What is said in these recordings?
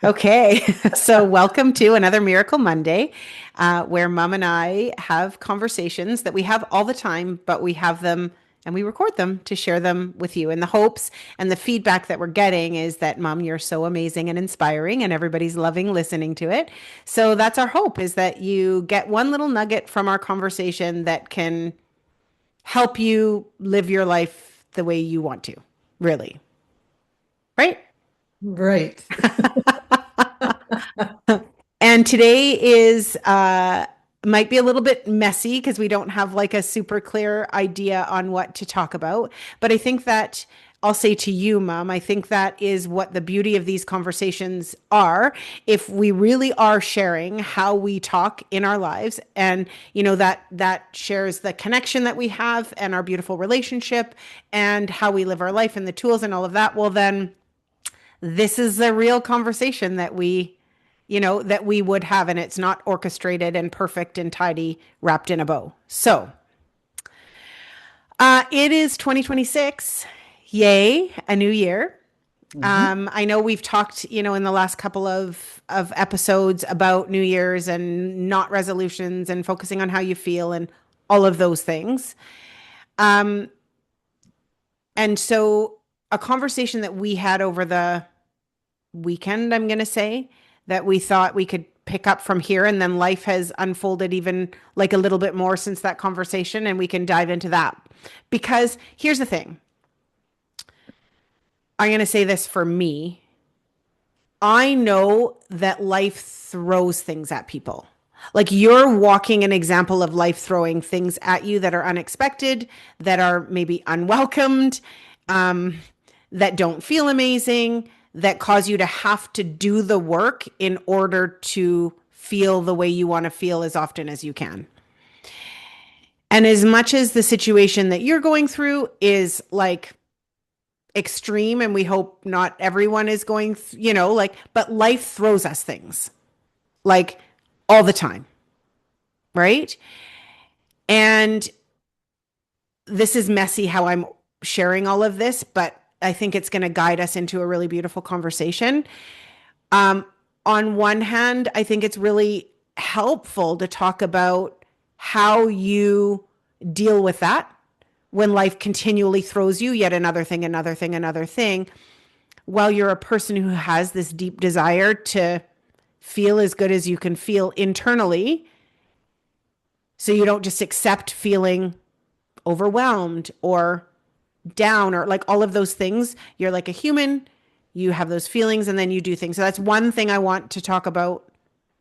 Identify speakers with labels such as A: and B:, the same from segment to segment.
A: Okay, so welcome to another Miracle Monday, where Mom and I have conversations that we have all the time, but we have them and we record them to share them with you. And the hopes and the feedback that we're getting is that, Mom, you're so amazing and inspiring, and everybody's loving listening to it. So that's our hope, is that you get one little nugget from our conversation that can help you live your life the way you want to, really. Right?
B: Right.
A: And today is might be a little bit messy because we don't have like a super clear idea on what to talk about. But I think that I'll say to you, Mom, I think that is what the beauty of these conversations are. If we really are sharing how we talk in our lives, and that shares the connection that we have and our beautiful relationship and how we live our life and the tools and all of that, well then this is the real conversation that we would have, and it's not orchestrated and perfect and tidy wrapped in a bow. So, it is 2026. Yay, a new year.
B: Mhm.
A: I know we've talked, in the last couple of episodes about New Year's and not resolutions and focusing on how you feel and all of those things. And so a conversation that we had over the weekend, I'm going to say, that we thought we could pick up from here. And then life has unfolded even like a little bit more since that conversation. And we can dive into that. Because here's the thing, I'm going to say this for me. I know that life throws things at people. Like you're walking an example of life throwing things at you that are unexpected, that are maybe unwelcomed, um, that don't feel amazing, that cause you to have to do the work in order to feel the way you want to feel as often as you can. And as much as the situation that you're going through is like extreme, and we hope not everyone is going, but life throws us things like all the time, right? And this is messy how I'm sharing all of this, but I think it's going to guide us into a really beautiful conversation. Um, on one hand, I think it's really helpful to talk about how you deal with that when life continually throws you yet another thing, another thing, another thing, while you're a person who has this deep desire to feel as good as you can feel internally. So you don't just accept feeling overwhelmed or down or like all of those things. You're like a human, you have those feelings, and then you do things. So that's one thing I want to talk about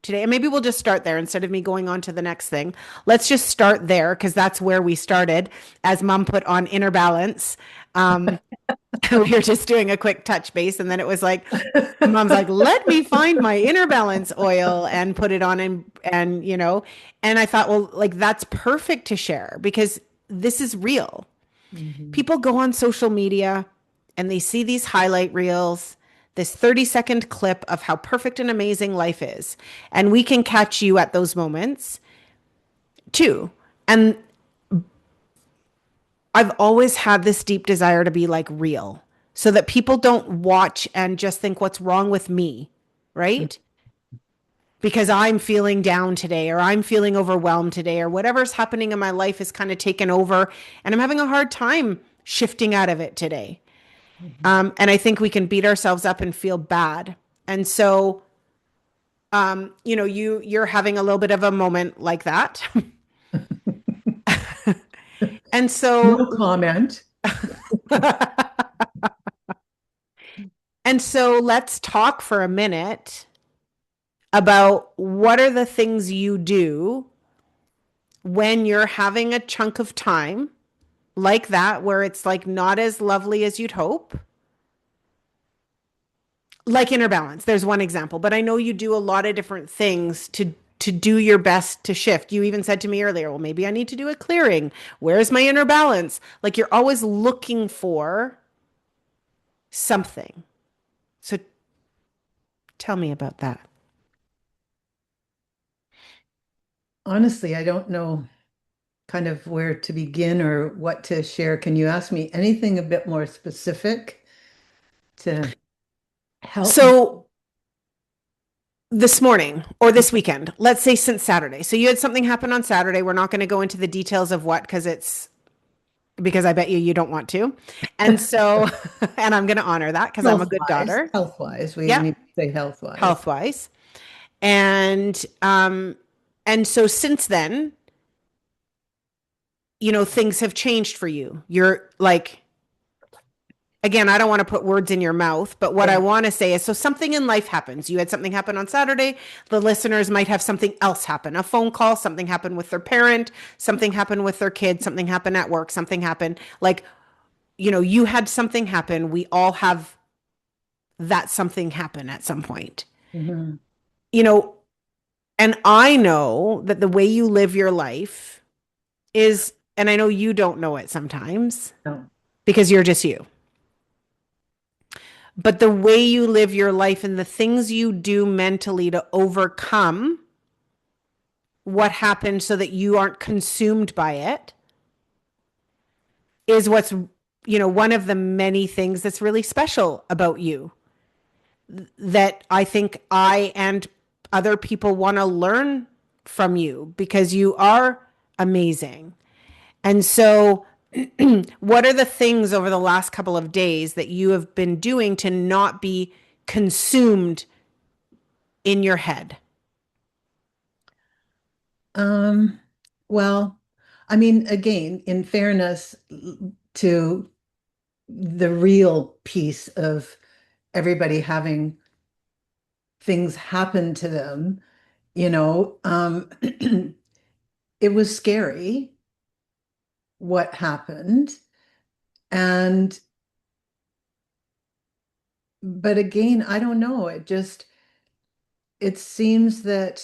A: today. And maybe we'll just start there instead of me going on to the next thing. Let's just start there because that's where we started, as Mom put on inner balance. Um, we were just doing a quick touch base, and then it was like, Mom's like, let me find my inner balance oil and put it on, and I thought, well, like that's perfect to share because this is real.
B: Mhm.
A: People go on social media and they see these highlight reels, this 30-second clip of how perfect and amazing life is. And we can catch you at those moments too. And I've always had this deep desire to be like real so that people don't watch and just think, what's wrong with me? Right? Because I'm feeling down today, or I'm feeling overwhelmed today, or whatever's happening in my life is kind of taken over, and I'm having a hard time shifting out of it today.
B: Mhm.
A: And I think we can beat ourselves up and feel bad. And so, you're having a little bit of a moment like that. And
B: No
A: so,
B: comment.
A: let's talk for a minute about what are the things you do when you're having a chunk of time like that, where it's like not as lovely as you'd hope. Like inner balance, there's one example, but I know you do a lot of different things to do your best to shift. You even said to me earlier, well, maybe I need to do a clearing. Where's my inner balance? Like you're always looking for something. So tell me about that.
B: Honestly, I don't know kind of where to begin or what to share. Can you ask me anything a bit more specific to help me?
A: So this morning or this weekend, let's say since Saturday. So you had something happen on Saturday. We're not going to go into the details of what because I bet you don't want to. And so, and I'm going to honor that because I'm a good daughter.
B: Health wise, we
A: Yeah,
B: need to say health wise.
A: health wise. And so since then, things have changed for you. You're like, again, I don't want to put words in your mouth, but what I
B: Yeah.
A: want to say is so something in life happens. You had something happen on Saturday. The listeners might have something else happen, a phone call, something happened with their parent, something happened with their kid, something happened at work, something happened. Like, you had something happen. We all have that something happen at some point.
B: Mhm.
A: You know, and I know that the way you live your life is, and I know you don't know it sometimes
B: No.
A: because you're just you. But the way you live your life and the things you do mentally to overcome what happened so that you aren't consumed by it is what's, one of the many things that's really special about you that I think I and other people want to learn from you because you are amazing. And so, what are the things over the last couple of days that you have been doing to not be consumed in your head?
B: Um, well, I mean, again, in fairness to the real piece of everybody having things happen to them, it was scary what happened. And, but again, I don't know. It seems that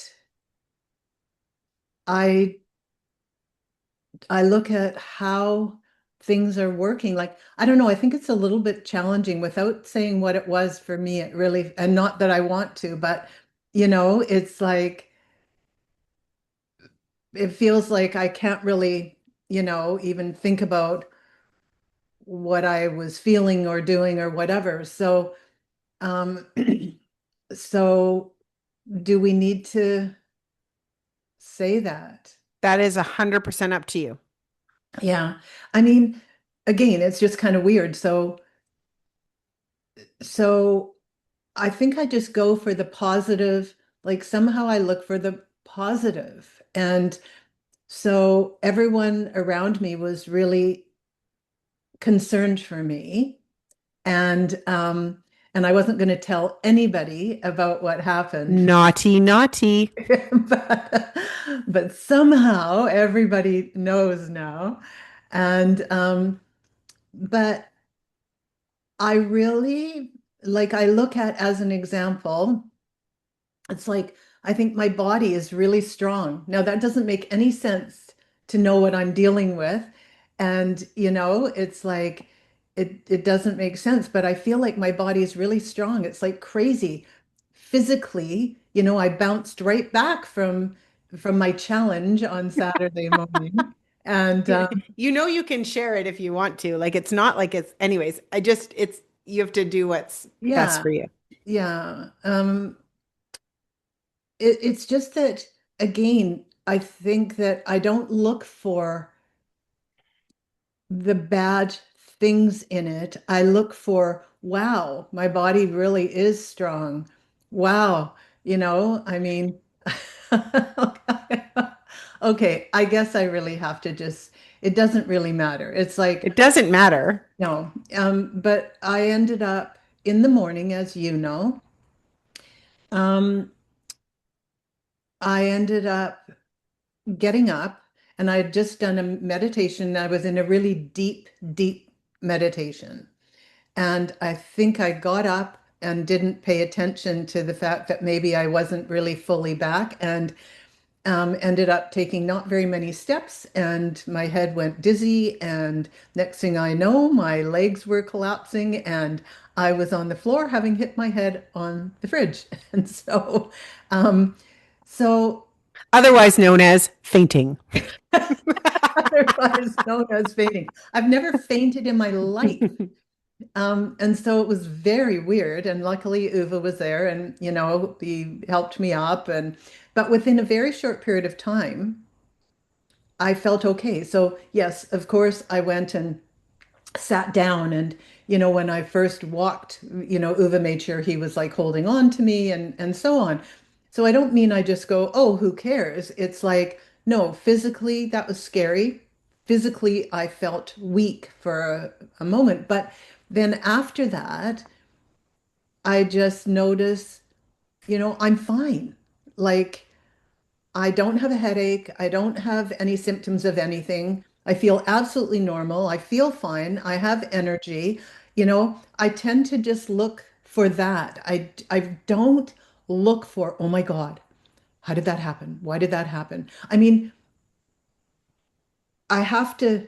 B: I I look at how things are working. Like, I don't know, I think it's a little bit challenging without saying what it was for me. It really, and not that I want to, but it's like it feels like I can't really, even think about what I was feeling or doing or whatever. So, um, so do we need to say that?
A: That is 100% up to you.
B: Yeah. I mean, again, it's just kind of weird. So I think I just go for the positive, like somehow I look for the positive. And so everyone around me was really concerned for me. And I wasn't going to tell anybody about what happened.
A: Naughty, naughty.
B: but, but somehow everybody knows now. And but I really I look at as an example. It's like I think my body is really strong. Now that doesn't make any sense to know what I'm dealing with. And it's like it doesn't make sense, but I feel like my body is really strong. It's like crazy. Physically, I bounced right back from my challenge on Saturday morning. And
A: You can share it if you want to. Like it's not like it's anyways. It's you have to do what's best
B: yeah,
A: for you.
B: yeah. It's just that again, I think that I don't look for the bad things in it. I look for, wow, my body really is strong. Wow, I mean, okay, I guess I really have to just, it doesn't really matter. It's like,
A: It doesn't matter.
B: no, but I ended up in the morning, as you know, um, I ended up getting up and I had just done a meditation. I was in a really deep, deep meditation. And I think I got up and didn't pay attention to the fact that maybe I wasn't really fully back and ended up taking not very many steps. And my head went dizzy. And next thing I know, my legs were collapsing and I was on the floor having hit my head on the fridge. And um, so
A: Otherwise known as fainting.
B: otherwise known as fainting. I've never fainted in my life. And so it was very weird. And luckily Uwe was there and, he helped me up. But within a very short period of time, I felt okay. So yes, of course, I went and sat down and, when I first walked, Uwe made sure he was like holding on to me and so on. So I don't mean I just go, oh, who cares? It's like, no, physically that was scary. Physically, I felt weak for a moment. But then after that, I just noticed, I'm fine. Like, I don't have a headache. I don't have any symptoms of anything. I feel absolutely normal. I feel fine. I have energy. I tend to just look for that. I don't look for, oh my God, how did that happen? Why did that happen? I mean, I have to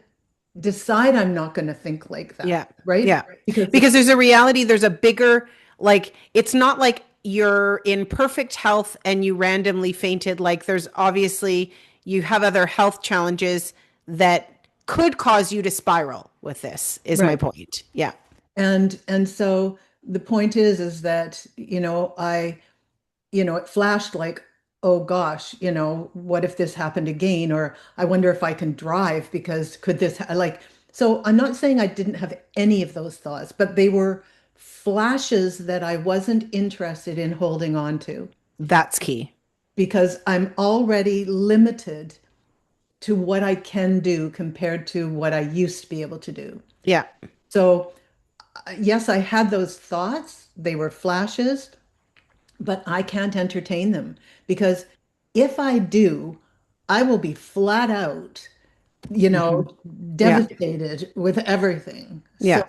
B: decide I'm not going to think like that,
A: Yeah.
B: right?
A: Yeah.
B: Because
A: Because there's a reality, there's a bigger, like, it's not like you're in perfect health and you randomly fainted. Like, there's obviously, you have other health challenges that could cause you to spiral with this, is my
B: right.
A: point. Yeah.
B: And so the point is that, it flashed like, oh gosh, what if this happened again? Or I wonder if I can drive because could this like, so I'm not saying I didn't have any of those thoughts, but they were flashes that I wasn't interested in holding on to
A: That's key.
B: because I'm already limited to what I can do compared to what I used to be able to do.
A: Yeah.
B: So, yes, I had those thoughts. They were flashes, but I can't entertain them because if I do, I will be flat out,
A: Hmm. Yeah.
B: devastated with everything. So,
A: Yeah.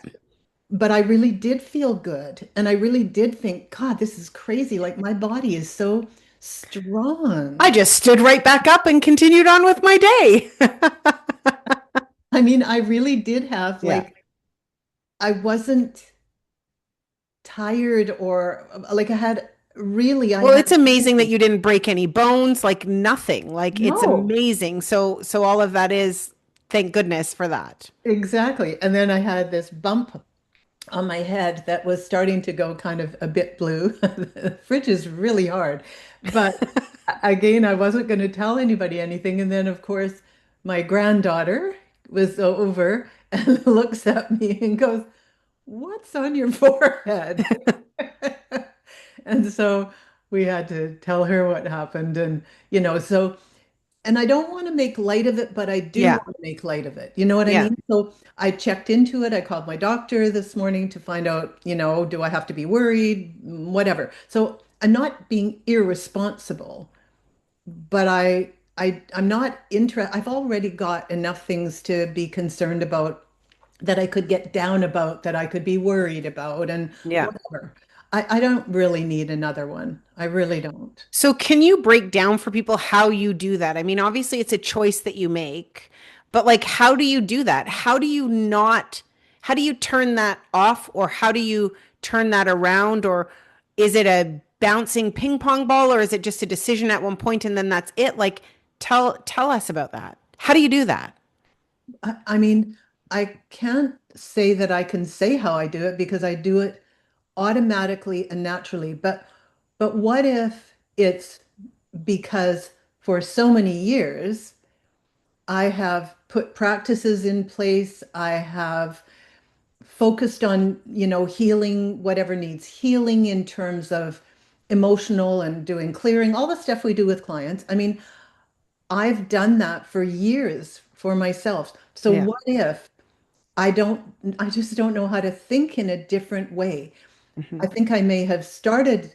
B: but I really did feel good. And I really did think, God, this is crazy. Like my body is so
A: I
B: strong.
A: just stood right back up and continued on with my day.
B: I mean, I really did have
A: Yeah.
B: like, I wasn't tired or like I had really, I
A: Well,
B: had
A: it's amazing that you didn't break any bones, like nothing. Like it's
B: no.
A: amazing. So all of that is, thank goodness for that.
B: Exactly. And then I had this bump on my head that was starting to go kind of a bit blue. The fridge is really hard. But again, I wasn't going to tell anybody anything. And then, of course, my granddaughter was over and looks at me and goes, "What's on your forehead?" And so we had to tell her what happened. And, so and I don't want to make light of it, but I do
A: Yeah.
B: want to make light of it. You know what I
A: Yeah.
B: mean? So I checked into it. I called my doctor this morning to find out, do I have to be worried? Whatever. So I'm not being irresponsible, but I'm not interested. I've already got enough things to be concerned about that I could get down about, that I could be worried about, and
A: Yeah.
B: whatever. I don't really need another one. I really don't.
A: So can you break down for people how you do that? I mean, obviously it's a choice that you make, but like how do you do that? How do you not, how do you turn that off or how do you turn that around or is it a bouncing ping pong ball or is it just a decision at one point and then that's it? Like tell us about that. How do you do that?
B: I mean, I can't say that I can say how I do it because I do it automatically and naturally. But what if it's because for so many years I have put practices in place, I have focused on, healing whatever needs healing in terms of emotional and doing clearing, all the stuff we do with clients. I mean, I've done that for years for myself. So
A: Yeah.
B: what if I don't, I just don't know how to think in a different way.
A: Hmm.
B: I think I may have started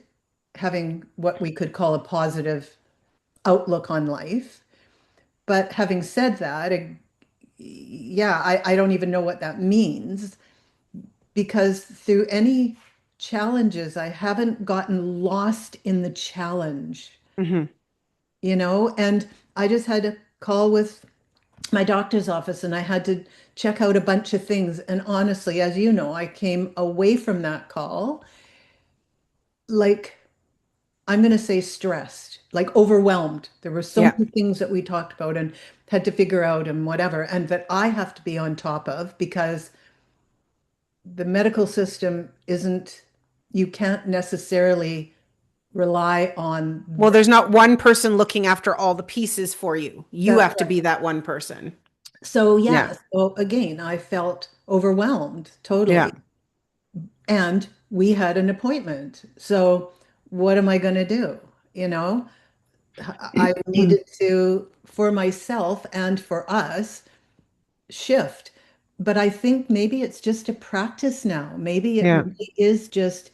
B: having what we could call a positive outlook on life. But having said that, yeah, I don't even know what that means because through any challenges, I haven't gotten lost in the challenge,
A: Hmm.
B: and I just had a call with my doctor's office and I had to check out a bunch of things. And honestly, as you know, I came away from that call like I'm going to say stressed, like overwhelmed. There were so
A: Yeah.
B: many things that we talked about and had to figure out and whatever, and that I have to be on top of because the medical system isn't, you can't necessarily rely on
A: Well,
B: that.
A: there's not one person looking after all the pieces for you. You
B: That's
A: have to be that one person.
B: so,
A: Yeah.
B: yeah. So again, I felt overwhelmed
A: Yeah.
B: totally. And we had an appointment. So what am I going to do? You know, I needed to, for myself and for us, shift. But I think maybe it's just a practice now. Maybe it
A: Yeah.
B: really is just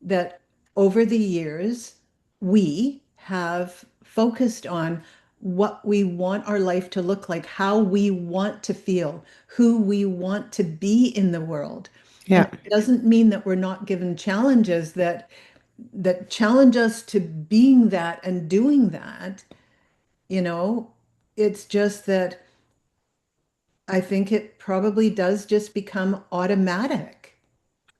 B: that over the years, we have focused on what we want our life to look like, how we want to feel, who we want to be in the world. And
A: Yeah.
B: it doesn't mean that we're not given challenges that challenge us to being that and doing that, you know. It's just that I think it probably does just become automatic,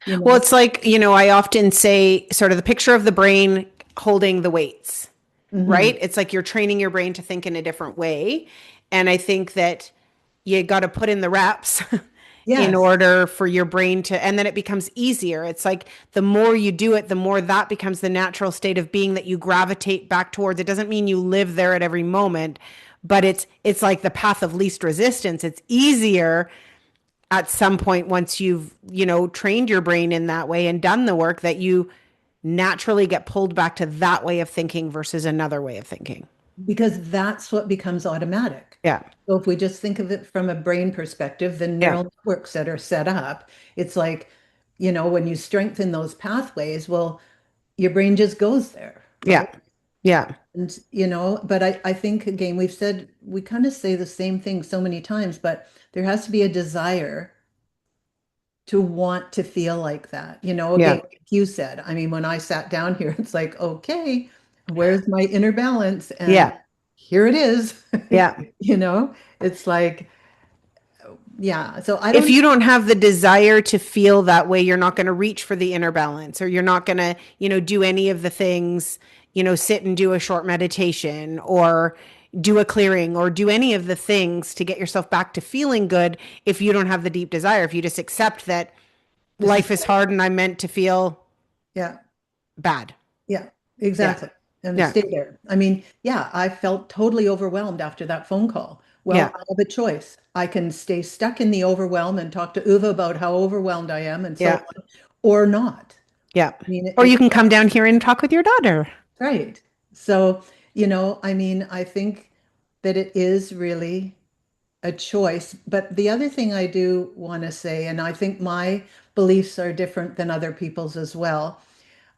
B: you
A: Well,
B: know.
A: it's like, I often say sort of the picture of the brain holding the weights,
B: Hmm.
A: right? It's like you're training your brain to think in a different way. And I think that you got to put in the reps in
B: Yes.
A: order for your brain to, and then it becomes easier. It's like the more you do it, the more that becomes the natural state of being that you gravitate back towards. It doesn't mean you live there at every moment, but it's like the path of least resistance. It's easier at some point once you've, trained your brain in that way and done the work that you naturally get pulled back to that way of thinking versus another way of thinking.
B: Because that's what becomes automatic.
A: Yeah.
B: So if we just think of it from a brain perspective, the
A: Yeah.
B: neural networks that are set up, it's like, when you strengthen those pathways, well, your brain just goes there,
A: Yeah.
B: right?
A: Yeah.
B: And, but I think again, we kind of say the same thing so many times, but there has to be a desire to want to feel like that. Again,
A: Yeah.
B: like you said, I mean, when I sat down here, it's like, okay, where's my inner balance? And
A: Yeah.
B: here it is.
A: Yeah.
B: You know, it's like, yeah. So I
A: If
B: don't,
A: you don't have the desire to feel that way, you're not going to reach for the inner balance, or you're not going to, do any of the things, sit and do a short meditation or do a clearing or do any of the things to get yourself back to feeling good if you don't have the deep desire. If you just accept that
B: this is,
A: life is hard and I'm meant to feel
B: yeah,
A: bad.
B: yeah,
A: Yeah.
B: exactly. And
A: Yeah.
B: stay there. I mean, yeah, I felt totally overwhelmed after that phone call. Well,
A: Yeah.
B: I have a choice. I can stay stuck in the overwhelm and talk to Uva about how overwhelmed I am and so
A: Yeah.
B: on, or not.
A: Yeah.
B: I mean,
A: Or you can come down here and talk with your daughter.
B: right. So, I mean, I think that it is really a choice. But the other thing I do want to say, and I think my beliefs are different than other people's as well.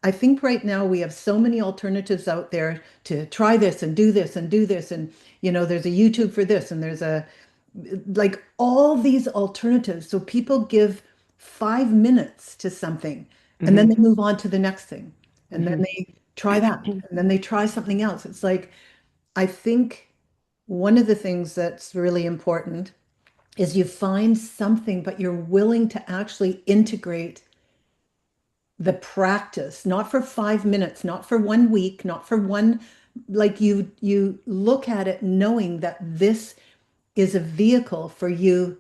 B: I think right now we have so many alternatives out there to try this and do this and do this. And, there's a YouTube for this and there's like all these alternatives. So people give 5 minutes to something and then
A: Hmm.
B: they move on to the next thing. And then
A: Hmm.
B: they try that and then they try something else. It's like, I think one of the things that's really important is you find something, but you're willing to actually integrate the practice, not for 5 minutes, not for 1 week, not for one, like you look at it knowing that this is a vehicle for you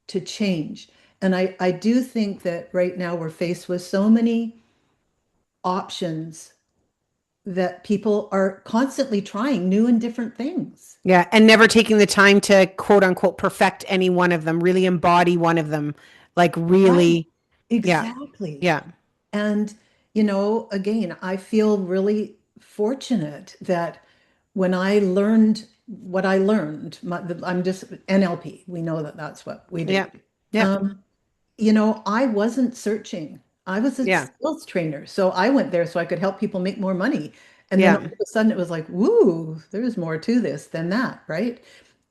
B: to change. And I do think that right now we're faced with so many options that people are constantly trying new and different things.
A: Yeah. And never taking the time to quote unquote perfect any one of them, really embody one of them. Like
B: Right.
A: really. Yeah.
B: Exactly.
A: Yeah.
B: And, again, I feel really fortunate that when I learned what I learned, I'm just NLP. We know that that's what we do.
A: Yeah. Yeah.
B: Um, I wasn't searching. I was a
A: Yeah.
B: skills trainer. So I went there so I could help people make more money. And then all
A: Yeah.
B: of a sudden it was like, woo, there's more to this than that, right?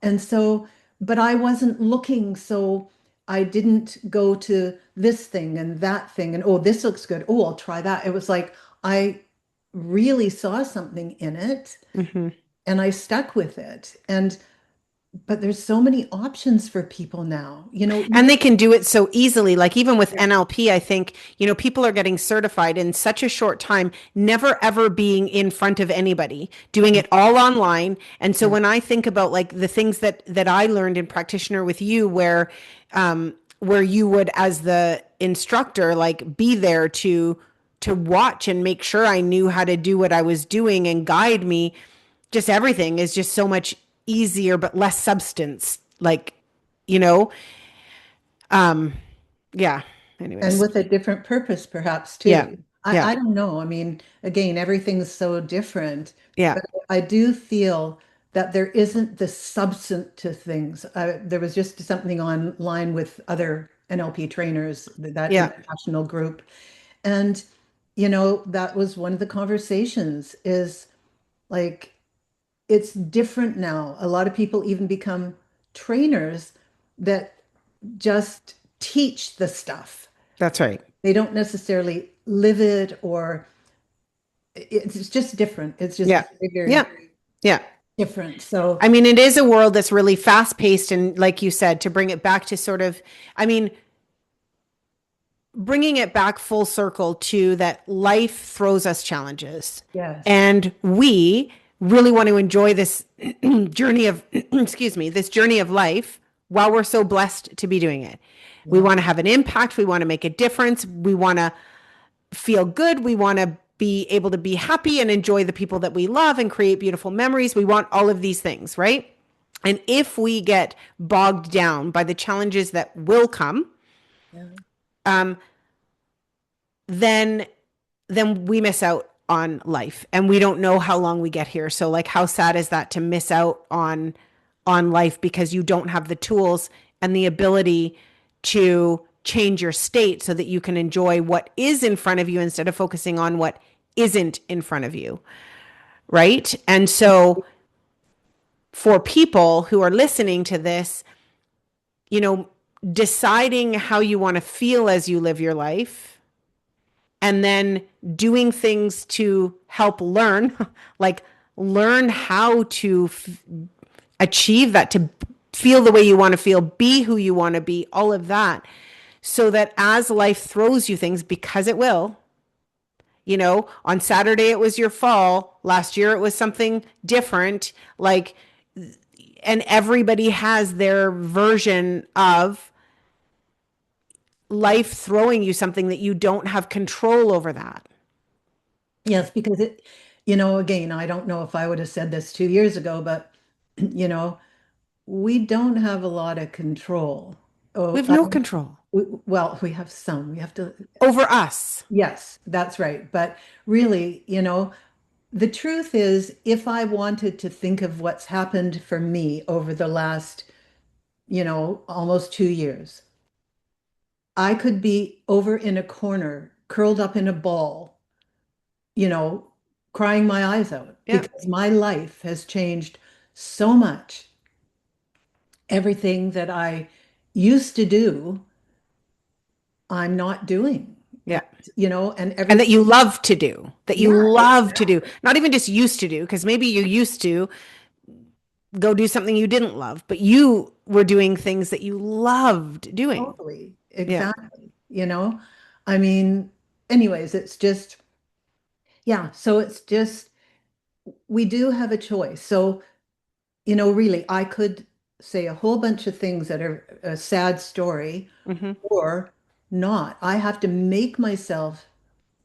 B: And so, but I wasn't looking. So I didn't go to this thing and that thing and, oh, this looks good. Oh, I'll try that. It was like I really saw something in it
A: Hmm.
B: and I stuck with it. But there's so many options for people now,
A: And
B: even,
A: they can do it so easily. Like even with
B: yeah,
A: NLP, I think, people are getting certified in such a short time, never ever being in front of anybody, doing it all online. And so
B: yeah,
A: when I think about like the things that I learned in practitioner with you, where where you would, as the instructor, like be there to watch and make sure I knew how to do what I was doing and guide me. Just everything is just so much easier, but less substance. Like, you know, yeah.
B: And
A: Anyways,
B: with a different purpose, perhaps
A: yeah,
B: too.
A: yeah,
B: I don't know. I mean, again, everything's so different,
A: yeah,
B: but I do feel that there isn't the substance to things. There was just something online with other NLP trainers, that
A: yeah.
B: international group. And, that was one of the conversations is like, it's different now. A lot of people even become trainers that just teach the stuff.
A: That's right.
B: They don't necessarily live it, or it's just different. It's just
A: Yeah,
B: very,
A: yeah,
B: very
A: yeah.
B: different. So,
A: I mean, it is a world that's really fast paced. And like you said, to bring it back to sort of, I mean, bringing it back full circle to that life throws us challenges.
B: yes.
A: And we really want to enjoy this journey of, excuse me, this journey of life while we're so blessed to be doing it. We
B: Yeah.
A: want to have an impact. We want to make a difference. We want to feel good. We want to be able to be happy and enjoy the people that we love and create beautiful memories. We want all of these things, right? And if we get bogged down by the challenges that will come,
B: Yeah.
A: then we miss out on life and we don't know how long we get here. So like how sad is that to miss out on life because you don't have the tools and the ability to change your state so that you can enjoy what is in front of you instead of focusing on what isn't in front of you, right? And so for people who are listening to this, you know, deciding how you want to feel as you live your life and then doing things to help learn, like learn how to achieve that, to feel the way you want to feel, be who you want to be, all of that. So that as life throws you things, because it will, on Saturday it was your fall, last year it was something different, like, and everybody has their version of life throwing you something that you don't have control over that.
B: Yes, because again, I don't know if I would have said this 2 years ago, but you know, we don't have a lot of control.
A: We
B: Oh,
A: have no control
B: well, we have some. We have to,
A: over us.
B: yes, that's right. But really, the truth is, if I wanted to think of what's happened for me over the last, almost 2 years, I could be over in a corner, curled up in a ball, you know, crying my eyes out
A: Yeah,
B: because my life has changed so much. Everything that I used to do, I'm not doing. And,
A: yeah.
B: and
A: And that
B: everything,
A: you love to do, that you
B: yeah,
A: love to do,
B: exactly.
A: not even just used to do, because maybe you used to go do something you didn't love, but you were doing things that you loved doing.
B: Totally.
A: Yeah,
B: Exactly. I mean, anyways, it's just, yeah. So it's just, we do have a choice. So, really, I could say a whole bunch of things that are a sad story
A: hmm,
B: or not. I have to make myself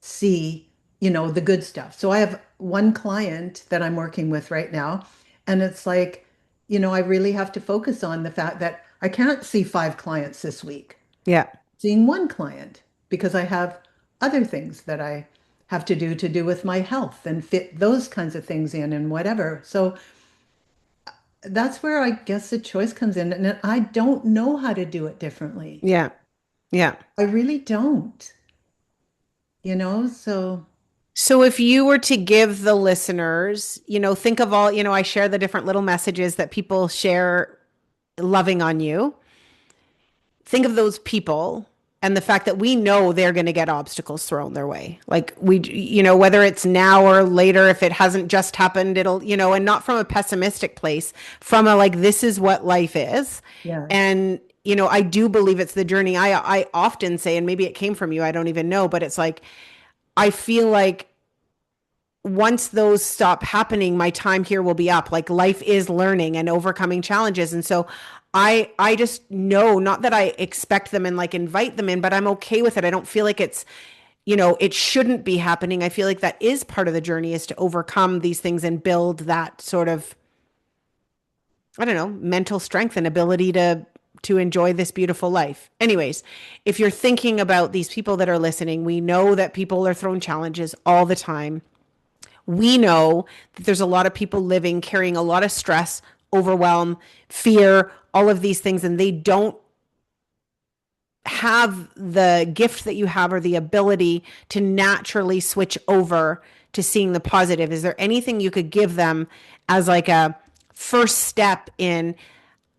B: see, the good stuff. So I have one client that I'm working with right now, and it's like, I really have to focus on the fact that I can't see 5 clients this week,
A: yeah,
B: seeing one client because I have other things that I have to do with my health and fit those kinds of things in and whatever. So that's where I guess the choice comes in. And I don't know how to do it differently.
A: yeah, yeah.
B: I really don't. So
A: So if you were to give the listeners, think of all, I share the different little messages that people share loving on you. Think of those people and the fact that we know they're going to get obstacles thrown their way. Like whether it's now or later, if it hasn't just happened, it'll, and not from a pessimistic place, from a like, this is what life is.
B: yes.
A: And, I do believe it's the journey. I often say, and maybe it came from you, I don't even know, but it's like, I feel like once those stop happening, my time here will be up. Like life is learning and overcoming challenges. And so I just know, not that I expect them and like invite them in, but I'm okay with it. I don't feel like it's, it shouldn't be happening. I feel like that is part of the journey, is to overcome these things and build that sort of, I don't know, mental strength and ability to enjoy this beautiful life. Anyways, if you're thinking about these people that are listening, we know that people are thrown challenges all the time. We know that there's a lot of people living carrying a lot of stress, overwhelm, fear, all of these things, and they don't have the gift that you have or the ability to naturally switch over to seeing the positive. Is there anything you could give them as like a first step in,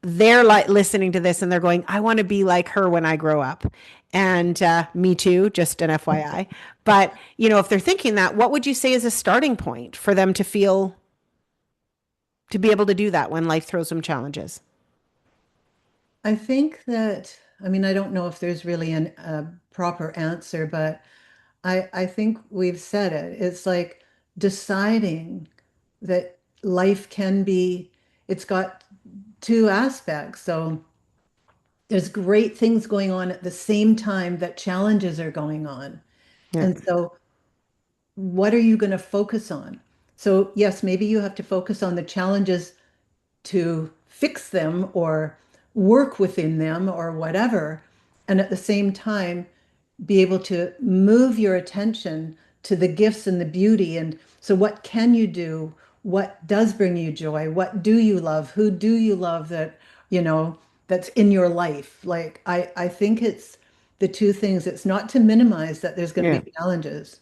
A: they're like listening to this and they're going, I want to be like her when I grow up? And me too, just an FYI. But, if they're thinking that, what would you say is a starting point for them to feel, to be able to do that when life throws them challenges?
B: I think that, I mean, I don't know if there's really a proper answer, but I think we've said it. It's like deciding that life can be, it's got two aspects. So there's great things going on at the same time that challenges are going on.
A: Yeah.
B: And so what are you going to focus on? So yes, maybe you have to focus on the challenges to fix them or work within them or whatever. And at the same time, be able to move your attention to the gifts and the beauty. And so, what can you do? What does bring you joy? What do you love? Who do you love that, you know, that's in your life? Like, I think it's the two things. It's not to minimize that there's going to
A: Yeah.
B: be challenges,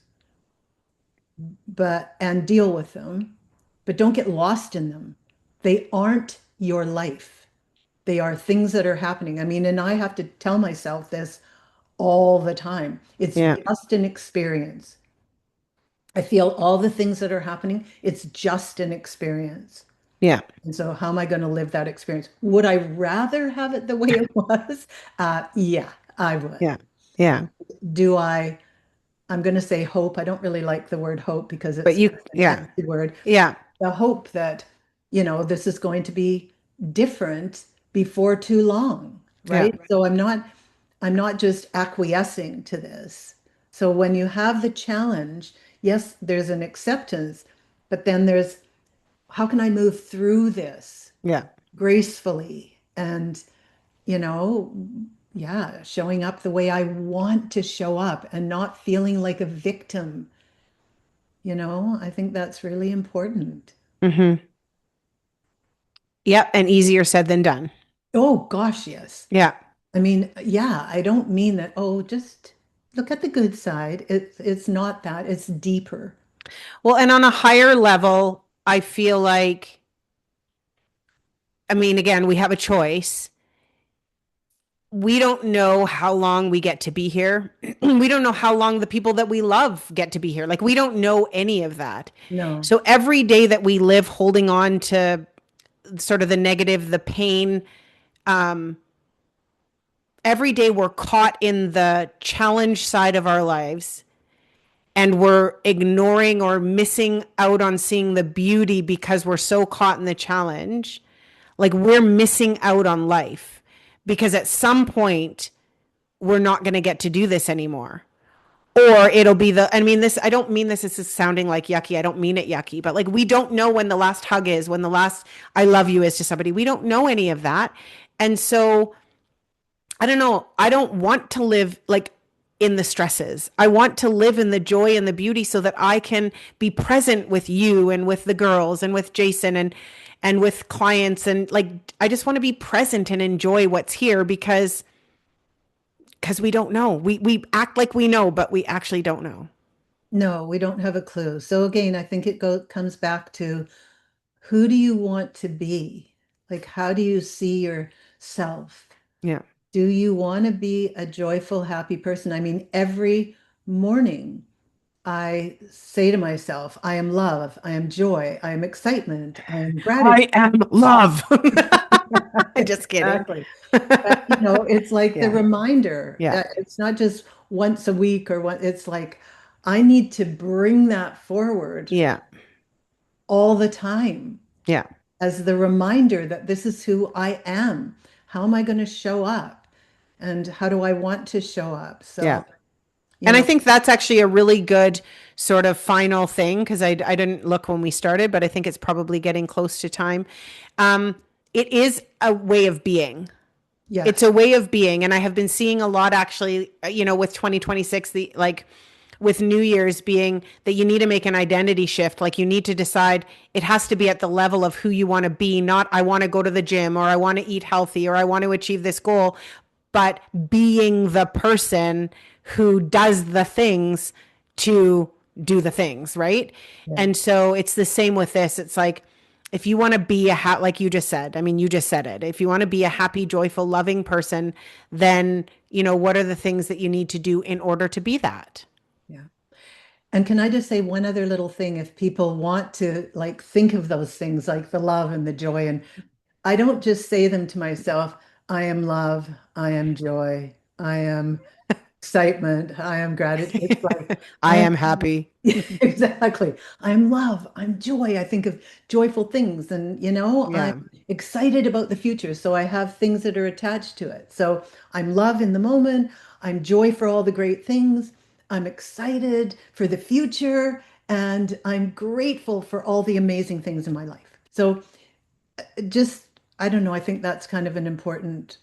B: but and deal with them, but don't get lost in them. They aren't your life. They are things that are happening. I mean, and I have to tell myself this all the time. It's
A: Yeah.
B: just an experience. I feel all the things that are happening, it's just an experience.
A: Yeah.
B: And so, how am I going to live that experience? Would I rather have it the way it was? Yeah, I would.
A: Yeah. Yeah.
B: Do I? I'm going to say hope. I don't really like the word hope because
A: But
B: it's
A: you,
B: a
A: yeah.
B: nasty word.
A: Yeah.
B: The hope that, this is going to be different before too long,
A: Yeah.
B: right? So I'm not just acquiescing to this. So when you have the challenge, yes, there's an acceptance, but then there's how can I move through this
A: Yeah.
B: gracefully and, you know, yeah, showing up the way I want to show up and not feeling like a victim. I think that's really important.
A: Mm-hmm. Yep. And easier said than done.
B: Oh gosh, yes.
A: Yeah.
B: I mean, yeah, I don't mean that, oh, just look at the good side. It's not that. It's deeper.
A: Well, and on a higher level, I feel like, I mean, again, we have a choice. We don't know how long we get to be here. We don't know how long the people that we love get to be here. Like, we don't know any of that.
B: No,
A: So every day that we live holding on to sort of the negative, the pain, um, every day we're caught in the challenge side of our lives, and we're ignoring or missing out on seeing the beauty because we're so caught in the challenge. Like, we're missing out on life because at some point we're not going to get to do this anymore. Or it'll be I mean, this, I don't mean this as sounding like yucky. I don't mean it yucky, but like, we don't know when the last hug is, when the last I love you is to somebody. We don't know any of that. And so I don't know. I don't want to live like in the stresses. I want to live in the joy and the beauty so that I can be present with you and with the girls and with Jason and with clients, and like, I just want to be present and enjoy what's here because we don't know. We act like we know, but we actually don't know.
B: no, we don't have a clue. So again, I think comes back to who do you want to be? Like, how do you see yourself?
A: Yeah.
B: Do you want to be a joyful, happy person? I mean, every morning I say to myself, I am love, I am joy, I am excitement, I am gratitude.
A: I am love. Just kidding.
B: Exactly. But it's like the
A: Yeah.
B: reminder.
A: Yeah.
B: It's not just once a week or what, it's like I need to bring that forward
A: Yeah.
B: all the time
A: Yeah.
B: as the reminder that this is who I am. how am I going to show up? And how do I want to show up?
A: Yeah.
B: So, you
A: And I
B: know,
A: think that's actually a really good sort of final thing because I didn't look when we started, but I think it's probably getting close to time. Um, it is a way of being. It's
B: yes,
A: a way of being. And I have been seeing a lot actually, with 2026, the like with New Year's being that you need to make an identity shift. Like you need to decide it has to be at the level of who you want to be, not I want to go to the gym or I want to eat healthy or I want to achieve this goal, but being the person who does the things to do the things, right?
B: yeah,
A: And so it's the same with this. It's like if you want to be like you just said, I mean, you just said it. If you want to be a happy, joyful, loving person, then, what are the things that you need to do in order to be that?
B: yeah. And can I just say one other little thing? If people want to like think of those things like the love and the joy, and I don't just say them to myself, I am love, I am joy, I am excitement, I am gratitude. It's like
A: I
B: I am
A: am happy.
B: exactly. I'm love, I'm joy. I think of joyful things and I'm
A: Yeah.
B: excited about the future. So I have things that are attached to it. So I'm love in the moment, I'm joy for all the great things. I'm excited for the future and I'm grateful for all the amazing things in my life. So just I don't know, I think that's kind of an important.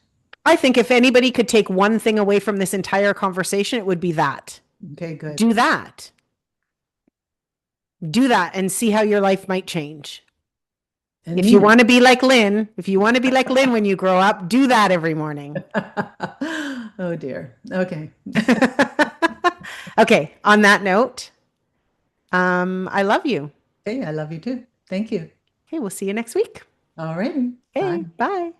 A: I think if anybody could take one thing away from this entire conversation, it would be that.
B: Okay, good.
A: Do that. Do that and see how your life might change.
B: And
A: If you
B: mean it.
A: want to be like Lynn, if you want to be like Lynn when you grow up, do that every morning.
B: Oh dear. Okay.
A: Okay, on that note, I love you.
B: Okay, I love you too. Thank you.
A: Okay, we'll see you next week.
B: All righty.
A: Okay,
B: Bye.
A: bye.